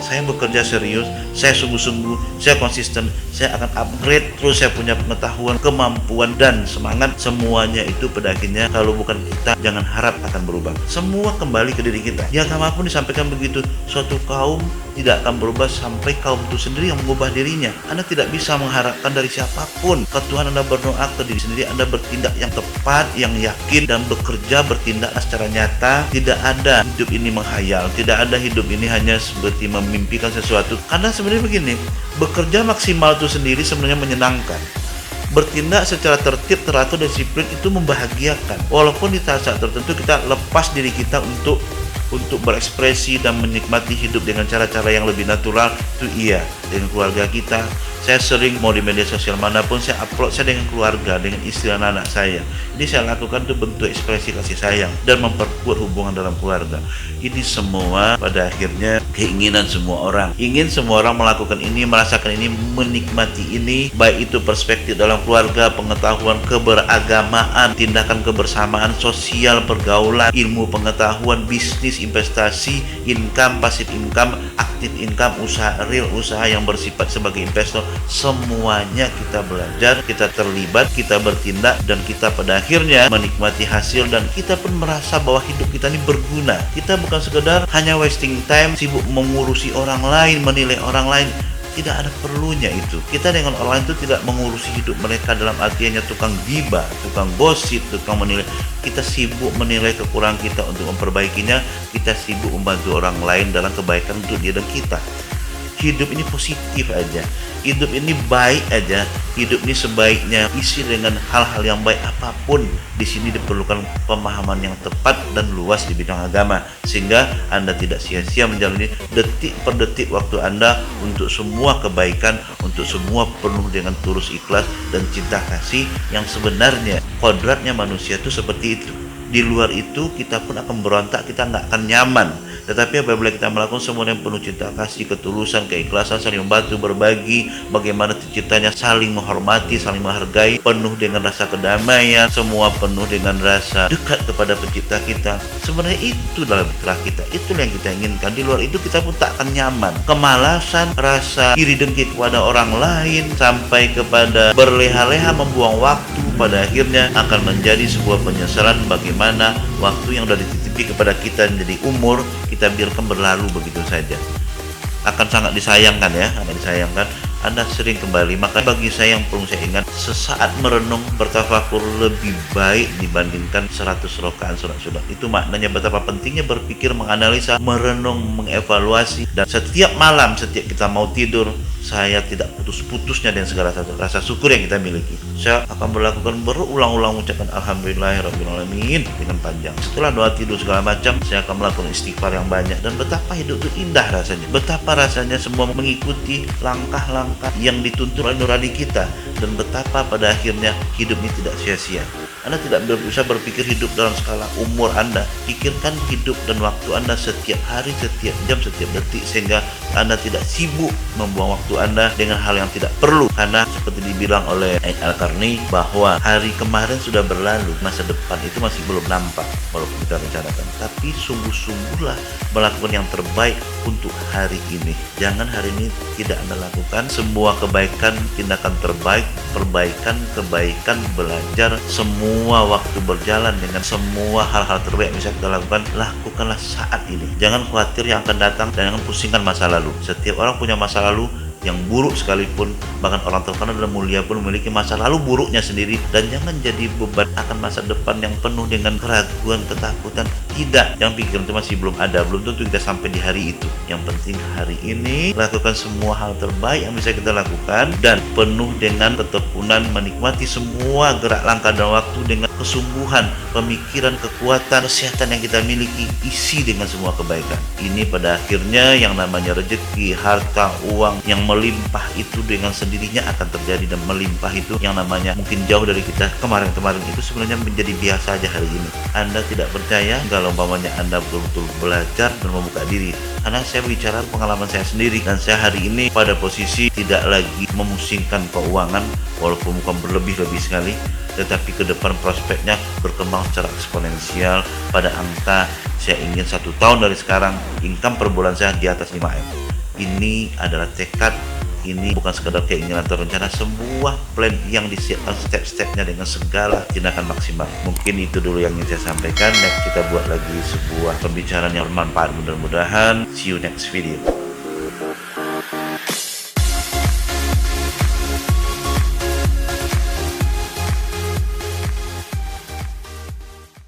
saya bekerja serius, saya sungguh-sungguh, saya konsisten, saya akan upgrade terus, saya punya pengetahuan, kemampuan, dan semangat. Semuanya itu pada akhirnya kalau bukan kita, jangan harap akan berubah. Semua kembali ke diri kita. Di agama pun disampaikan begitu, suatu kaum tidak akan berubah sampai kaum itu sendiri yang mengubah dirinya. Anda tidak bisa mengharapkan dari siapapun. Ke Tuhan Anda berdoa, ke diri sendiri Anda bertindak yang tepat, yang yakin, dan bekerja, bertindak secara nyata. Tidak ada hidup ini menghayal, tidak ada hidup ini hanya seperti memimpikan sesuatu. Karena sebenarnya begini, bekerja maksimal itu sendiri sebenarnya menyenangkan. Bertindak secara tertib, teratur, disiplin itu membahagiakan. Walaupun di saat tertentu kita lepas diri kita untuk berekspresi dan menikmati hidup dengan cara-cara yang lebih natural, itu iya. Dengan keluarga kita, saya sering mau di media sosial manapun saya upload saya dengan keluarga, dengan istri dan anak saya. Ini saya lakukan itu bentuk ekspresi kasih sayang dan memperkuat hubungan dalam keluarga. Ini semua pada akhirnya keinginan semua orang. Ingin semua orang melakukan ini, merasakan ini, menikmati ini, baik itu perspektif dalam keluarga, pengetahuan, keberagamaan, tindakan kebersamaan, sosial, pergaulan, ilmu pengetahuan, bisnis, investasi, income, passive income, active income, usaha real, usaha yang bersifat sebagai investor. Semuanya kita belajar, kita terlibat, kita bertindak, dan kita pada akhirnya menikmati hasil, dan kita pun merasa bahwa hidup kita ini berguna. Kita bukan sekedar hanya wasting time, sibuk mengurusi orang lain, menilai orang lain. Tidak ada perlunya itu. Kita dengan orang lain itu tidak mengurusi hidup mereka dalam artiannya tukang gibah, tukang gosip, tukang menilai. Kita sibuk menilai kekurangan kita untuk memperbaikinya. Kita sibuk membantu orang lain dalam kebaikan untuk dia dan kita. Hidup ini positif aja, hidup ini baik aja, hidup ini sebaiknya isi dengan hal-hal yang baik. Apapun di sini diperlukan pemahaman yang tepat dan luas di bidang agama, sehingga Anda tidak sia-sia menjalani detik per detik waktu Anda untuk semua kebaikan, untuk semua penuh dengan tulus ikhlas dan cinta kasih. Yang sebenarnya kodratnya manusia itu seperti itu. Di luar itu kita pun akan berontak, kita nggak akan nyaman. Tetapi apabila kita melakukan semua yang penuh cinta kasih, ketulusan, keikhlasan, saling membantu, berbagi, bagaimana terciptanya saling menghormati, saling menghargai, penuh dengan rasa kedamaian, semua penuh dengan rasa dekat kepada pencipta kita. Sebenarnya itu dalam fitrah kita, itulah yang kita inginkan. Di luar itu kita pun tak akan nyaman. Kemalasan, rasa iri dengki kepada orang lain, sampai kepada berleha-leha membuang waktu, pada akhirnya akan menjadi sebuah penyesalan. Bagaimana waktu yang sudah dititipi kepada kita menjadi umur, kita biarkan berlalu begitu saja. Akan sangat disayangkan ya, sangat disayangkan Anda sering kembali. Maka bagi saya yang perlu saya ingat, sesaat merenung, bertafakur lebih baik dibandingkan 100 rakaat sholat sunat. Itu maknanya betapa pentingnya berpikir, menganalisa, merenung, mengevaluasi. Dan setiap malam, setiap kita mau tidur, saya tidak putus-putusnya dengan segala rasa syukur yang kita miliki. Saya akan berulang-ulang mengucapkan alhamdulillahirrabbilalamin dengan panjang. Setelah doa tidur segala macam, saya akan melakukan istighfar yang banyak. Dan betapa hidup itu indah rasanya. Betapa rasanya semua mengikuti langkah-langkah yang dituntun oleh nurani kita. Dan betapa pada akhirnya hidup ini tidak sia-sia. Anda tidak bisa berpikir hidup dalam skala umur Anda. Pikirkan hidup dan waktu Anda setiap hari, setiap jam, setiap detik, sehingga Anda tidak sibuk membuang waktu Anda dengan hal yang tidak perlu. Karena seperti dibilang oleh Al-Qarni bahwa hari kemarin sudah berlalu, masa depan itu masih belum nampak walaupun kita rencanakan. Tapi sungguh-sungguhlah melakukan yang terbaik untuk hari ini. Jangan hari ini tidak Anda lakukan semua kebaikan, tindakan terbaik, perbaikan, kebaikan, belajar, semua waktu berjalan dengan semua hal-hal terbaik yang bisa kita lakukan, lakukanlah saat ini. Jangan khawatir yang akan datang dan jangan pusingkan masa lalu. Setiap orang punya masa lalu yang buruk sekalipun, bahkan orang terkenal dan mulia pun memiliki masa lalu buruknya sendiri. Dan jangan jadi beban akan masa depan yang penuh dengan keraguan, ketakutan. Tidak, yang pikiran itu masih belum ada, belum tentu kita sampai di hari itu. Yang penting hari ini lakukan semua hal terbaik yang bisa kita lakukan, dan penuh dengan ketekunan menikmati semua gerak langkah dan waktu dengan kesungguhan, pemikiran, kekuatan, kesehatan yang kita miliki, isi dengan semua kebaikan. Ini pada akhirnya yang namanya rezeki, harta, uang yang melimpah itu dengan sendirinya akan terjadi. Dan melimpah itu yang namanya mungkin jauh dari kita kemarin-kemarin, itu sebenarnya menjadi biasa aja hari ini. Anda tidak percaya kalau umpamanya Anda betul-betul belajar dan membuka diri. Karena saya bicara pengalaman saya sendiri, dan saya hari ini pada posisi tidak lagi memusingkan keuangan, walaupun bukan berlebih-lebih sekali, tetapi ke depan prospeknya berkembang secara eksponensial. Pada angka saya ingin 1 tahun dari sekarang income per bulan saya di atas 5M. Ini adalah tekad, ini bukan sekedar keinginan atau rencana, sebuah plan yang disiapkan step-stepnya dengan segala tindakan maksimal. Mungkin itu dulu yang ingin saya sampaikan. Next kita buat lagi sebuah pembicaraan yang bermanfaat mudah-mudahan. See you next video.